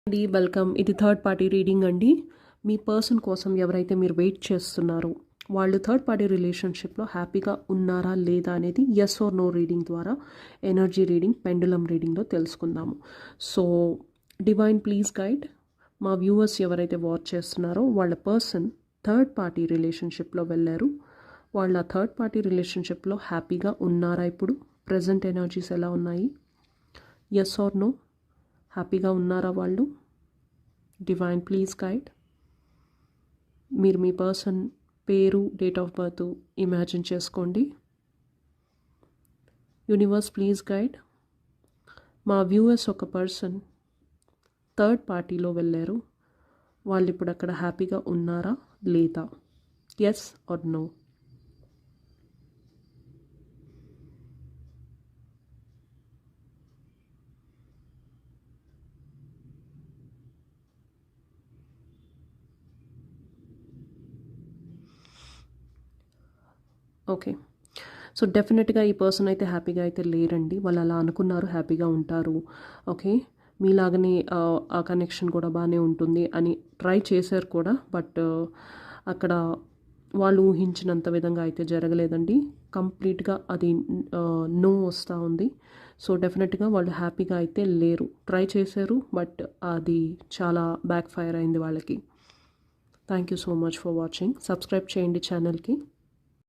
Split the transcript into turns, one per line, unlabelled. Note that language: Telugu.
అండి వెల్కమ్. ఇది థర్డ్ పార్టీ రీడింగ్ అండి. మీ పర్సన్ కోసం ఎవరైతే మీరు వెయిట్ చేస్తున్నారో వాళ్ళు థర్డ్ పార్టీ రిలేషన్షిప్లో హ్యాపీగా ఉన్నారా లేదా అనేది ఎస్ ఆర్ నో రీడింగ్ ద్వారా ఎనర్జీ రీడింగ్ పెండులం రీడింగ్లో తెలుసుకుందాము. So divine please guide. మా వ్యూవర్స్ ఎవరైతే వాచ్ చేస్తున్నారో వాళ్ళ పర్సన్ థర్డ్ పార్టీ రిలేషన్షిప్లో వెళ్ళారు. వాళ్ళ థర్డ్ పార్టీ రిలేషన్షిప్లో హ్యాపీగా ఉన్నారా? ఇప్పుడు ప్రజెంట్ ఎనర్జీస్ ఎలా ఉన్నాయి? Yes or no. హ్యాపీగా ఉన్నారా వాళ్ళు? Divine please guide. మీరు మీ పర్సన్ పేరు, డేట్ ఆఫ్ బర్త్ ఇమాజిన్ చేసుకోండి. Universe please guide. మా వ్యూవర్స్ ఒక పర్సన్ థర్డ్ పార్టీలో వెళ్ళారు. వాళ్ళు ఇప్పుడు అక్కడ హ్యాపీగా ఉన్నారా లేదా? Yes or no. Okay, so డెఫినెట్గా ఈ పర్సన్ అయితే హ్యాపీగా అయితే లేరండి. వాళ్ళు అలా అనుకున్నారు హ్యాపీగా ఉంటారు. ఓకే, మీలాగనే ఆ కనెక్షన్ కూడా బాగానే ఉంటుంది అని ట్రై చేశారు కూడా. బట్ అక్కడ వాళ్ళు ఊహించినంత విధంగా అయితే జరగలేదండి. కంప్లీట్గా అది నో వస్తూ ఉంది. సో డెఫినెట్గా వాళ్ళు హ్యాపీగా అయితే లేరు. ట్రై చేశారు బట్ అది చాలా బ్యాక్ ఫైర్ అయింది వాళ్ళకి. Thank you so much for watching. Subscribe చేయండి ఛానల్కి.